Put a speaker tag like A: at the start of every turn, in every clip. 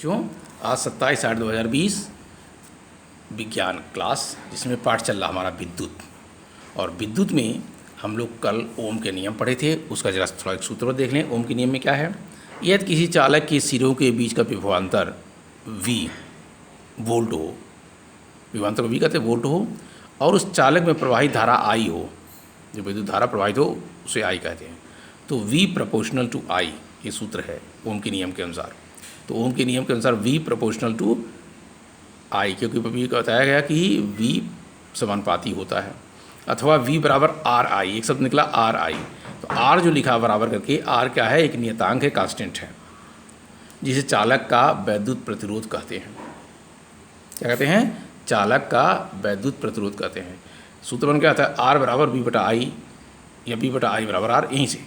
A: बच्चों, आज 27/8/2020 विज्ञान क्लास, जिसमें पाठ चल रहा हमारा विद्युत। और विद्युत में हम लोग कल ओम के नियम पढ़े थे, उसका जरा थोड़ा एक सूत्र देख लें। ओम के नियम में क्या है? यदि किसी चालक के सिरों के बीच का विभवांतर V वोल्ट हो, विभवांतर को V कहते हैं, वोल्ट हो, और उस चालक में प्रवाहित धारा I हो, जो विद्युत धारा प्रवाहित हो उसे I कहते हैं, तो V प्रोपोर्शनल टू I, ये सूत्र है ओम के नियम के अनुसार। तो ओम के नियम के अनुसार V प्रोपोर्शनल टू I, क्योंकि अभी बताया गया कि V समानुपाती होता है, अथवा V बराबर RI, एक शब्द निकला RI। तो R जो लिखा बराबर करके, R क्या है? एक नियतांक है, कांस्टेंट है, जिसे चालक का वैद्युत प्रतिरोध कहते हैं। क्या कहते हैं? चालक का वैद्युत प्रतिरोध कहते हैं। सूत्र बन क्या आता है? R बराबर V बटा I, या V बटा I बराबर R, यहीं से।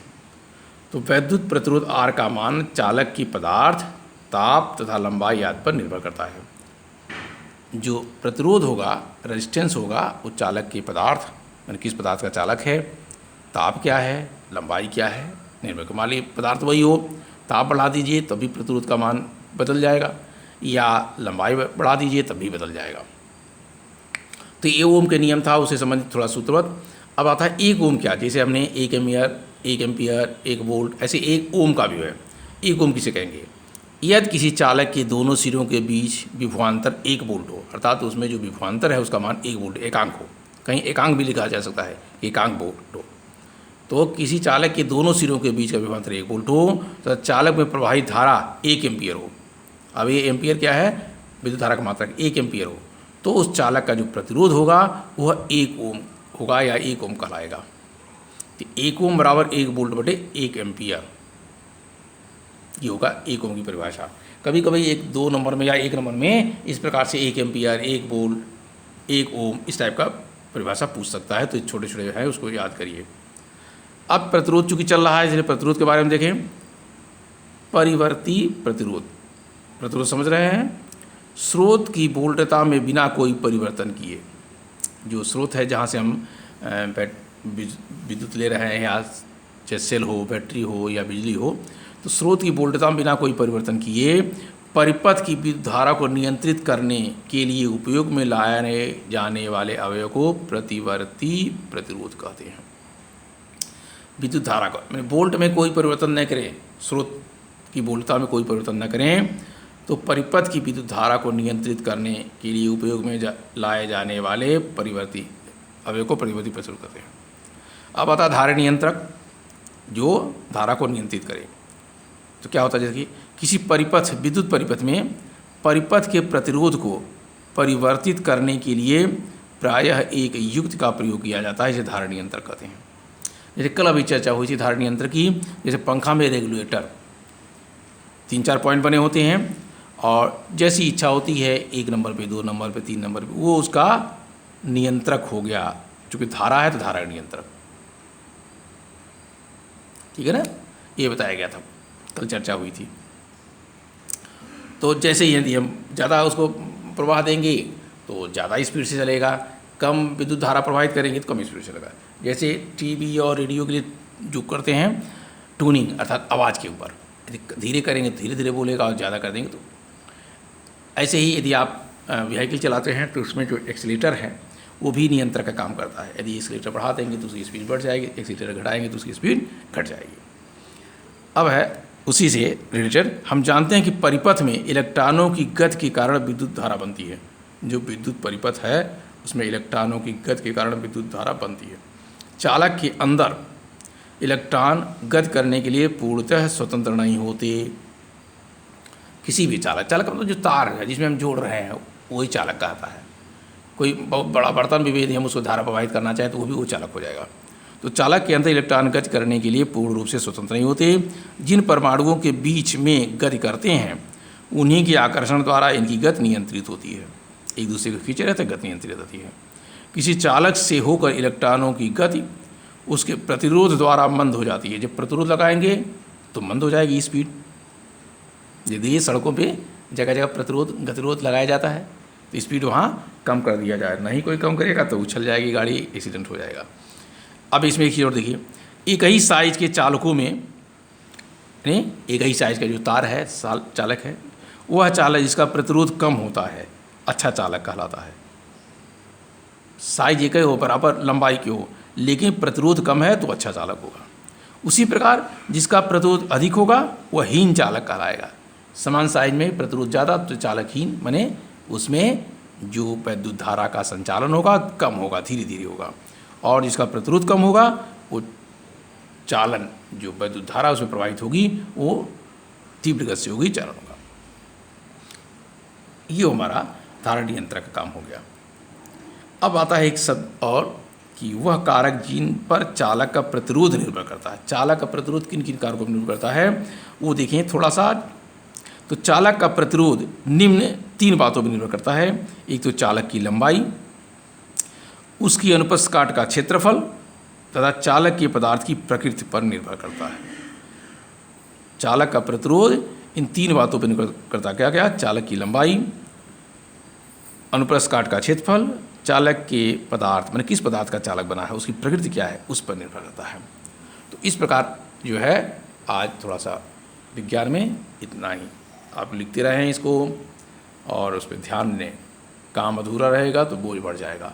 A: तो वैद्युत प्रतिरोध R का मान चालक की पदार्थ, ताप तथा लंबाई आदि पर निर्भर करता है। जो प्रतिरोध होगा, रेजिस्टेंस होगा, वो चालक की पदार्थ, यानी किस पदार्थ का चालक है, ताप क्या है, लंबाई क्या है, निर्भर कर। मान लीजिए पदार्थ वही हो, ताप बढ़ा दीजिए तभी प्रतिरोध का मान बदल जाएगा, या लंबाई बढ़ा दीजिए तब भी बदल जाएगा। तो ये ओम के नियम था, उसे संबंधित थोड़ा सूत्रवत। अब आता है एक ओम क्या, जैसे हमने 1 एम्पियर, 1 वोल्ट, ऐसे एक ओम का भी है। एक ओम किसे कहेंगे? यदि किसी चालक के दोनों सिरों के बीच विभवांतर 1 वोल्ट हो, अर्थात उसमें जो विभवांतर है उसका मान 1 वोल्ट, एकांक हो, कहीं एकांक भी लिखा जा सकता है, एकांक वोल्ट हो। तो किसी चालक के दोनों सिरों के बीच का विभवांतर 1 वोल्ट हो, तो चालक में प्रवाहित धारा 1 एम्पियर हो। अब ये एम्पियर क्या है? विद्युत धारा का मात्रक 1 एम्पियर हो, तो उस चालक का जो प्रतिरोध होगा वह 1 ओम होगा, या 1 ओम कहलाएगा। तो 1 ओम बराबर 1 वोल्ट बटे 1 एम्पियर, ये होगा 1 ओम की परिभाषा। कभी कभी 2 नंबर में या 1 नंबर में इस प्रकार से 1 एम्पियर, 1 वोल्ट, 1 ओम, इस टाइप का परिभाषा पूछ सकता है। तो छोटे छोटे जो है उसको याद करिए। अब प्रतिरोध चूँकि चल रहा है, इसलिए प्रतिरोध के बारे में देखें। परिवर्ती प्रतिरोध, प्रतिरोध समझ रहे हैं? स्रोत की वोल्टता में बिना कोई परिवर्तन किए, जो स्रोत है जहाँ से हम विद्युत ले रहे हैं, या चाहे सेल हो, बैटरी हो या बिजली हो, तो स्रोत की वोल्टता में बिना कोई परिवर्तन किए परिपथ की विद्युत धारा को नियंत्रित करने के लिए उपयोग में लाए जाने वाले अवयव को प्रतिवर्ती प्रतिरोध कहते हैं। विद्युत धारा को मैंने वोल्ट में कोई परिवर्तन न करें, स्रोत की वोल्टता में कोई परिवर्तन न करें, तो परिपथ की विद्युत धारा को नियंत्रित करने के लिए उपयोग में लाए जाने वाले परिवर्ती अवयव को परिवर्ती प्रतिरोध कहते हैं। अब आता है धारा नियंत्रक, जो धारा को नियंत्रित करे। तो क्या होता है? जैसे कि किसी परिपथ, विद्युत परिपथ में परिपथ के प्रतिरोध को परिवर्तित करने के लिए प्रायः एक युक्ति का प्रयोग किया जाता है, इसे धारा नियंत्रक कहते हैं। जैसे कल अभी चर्चा हुई थी धारा नियंत्रक की, जैसे पंखा में रेगुलेटर 3-4 पॉइंट बने होते हैं, और जैसी इच्छा होती है 1 नंबर पे, 2 नंबर पे, 3 नंबर पे, वो उसका नियंत्रक हो गया। चूँकि धारा है तो धारा नियंत्रक, ठीक है ना? ये बताया गया था, कल चर्चा हुई थी। तो जैसे ही यदि हम ज़्यादा उसको प्रवाह देंगे तो ज़्यादा स्पीड से चलेगा, कम विद्युत धारा प्रवाहित करेंगे तो कम स्पीड से चलेगा। जैसे टीवी और रेडियो के लिए जो करते हैं ट्यूनिंग, अर्थात आवाज़ के ऊपर, यदि धीरे करेंगे तो धीरे धीरे बोलेगा, और ज़्यादा कर देंगे तो। ऐसे ही यदि आप व्हीकल चलाते हैं तो उसमें जो एक्सीलेटर है वो भी नियंत्रक का काम करता है। यदि एक्सीलेटर बढ़ा देंगे तो उसकी स्पीड बढ़ जाएगी, एक्सीलेटर घटाएंगे तो उसकी स्पीड घट जाएगी। अब है उसी से रिलेटेड, हम जानते हैं कि परिपथ में इलेक्ट्रॉनों की गति के कारण विद्युत धारा बनती है। जो विद्युत परिपथ है उसमें इलेक्ट्रॉनों की गति के कारण विद्युत धारा बनती है। चालक के अंदर इलेक्ट्रॉन गति करने के लिए पूर्णतः स्वतंत्र नहीं होते। किसी भी चालक मतलब जो तार है जिसमें हम जोड़ रहे हैं वही चालक कहता है। कोई बहुत बड़ा बर्तन भी यदि हम उसको धारा प्रवाहित करना चाहें तो वो भी वो चालक हो जाएगा। तो चालक के अंदर इलेक्ट्रॉन गति करने के लिए पूर्ण रूप से स्वतंत्र नहीं होते। जिन परमाणुओं के बीच में गति करते हैं उन्हीं के आकर्षण द्वारा इनकी गति नियंत्रित होती है, एक दूसरे को खींचे रहते, गति नियंत्रित होती है। किसी चालक से होकर इलेक्ट्रॉनों की गति उसके प्रतिरोध द्वारा मंद हो जाती है। जब प्रतिरोध लगाएंगे तो मंद हो जाएगी स्पीड। यदि सड़कों पे जगह जगह प्रतिरोध, गतिरोध लगाया जाता है तो स्पीड वहाँ कम कर दिया जाए, नहीं कोई कम करेगा तो उछल जाएगी गाड़ी, एक्सीडेंट हो जाएगा। अब इसमें एक चीज़ और देखिए, एक ही साइज के चालकों में, एक ही साइज का जो तार है चालक है वह चालक जिसका प्रतिरोध कम होता है अच्छा चालक कहलाता है। साइज एक ही हो, बराबर लंबाई की हो, लेकिन प्रतिरोध कम है तो अच्छा चालक होगा। उसी प्रकार जिसका प्रतिरोध अधिक होगा वह हीन चालक कहलाएगा। समान साइज में प्रतिरोध ज़्यादा तो चालकहीन, माने उसमें जो विद्युत धारा का संचालन होगा कम होगा, धीरे धीरे होगा। और जिसका प्रतिरोध कम होगा वो चालन, जो विद्युत धारा उसमें प्रवाहित होगी वो तीव्र गति से होगी, चालन होगा। ये हमारा धारा नियंत्रक का काम हो गया। अब आता है एक शब्द और कि वह कारक जिन पर चालक का प्रतिरोध निर्भर करता है। चालक का प्रतिरोध किन किन कारकों पर निर्भर करता है वो देखें थोड़ा सा। तो चालक का प्रतिरोध निम्न 3 बातों पर निर्भर करता है। एक तो चालक की लंबाई, उसकी अनुप्रस्थ काट का क्षेत्रफल तथा चालक के पदार्थ की प्रकृति पर निर्भर करता है। चालक का प्रतिरोध इन 3 बातों पर निर्भर करता क्या क्या? चालक की लंबाई, अनुप्रस्थ काट का क्षेत्रफल, चालक के पदार्थ, माने किस पदार्थ का चालक बना है, उसकी प्रकृति क्या है, उस पर निर्भर करता है। तो इस प्रकार जो है आज थोड़ा सा विज्ञान में इतना ही। आप लिखते रहें इसको और उस पर ध्यान दें। काम अधूरा रहेगा तो बोझ बढ़ जाएगा।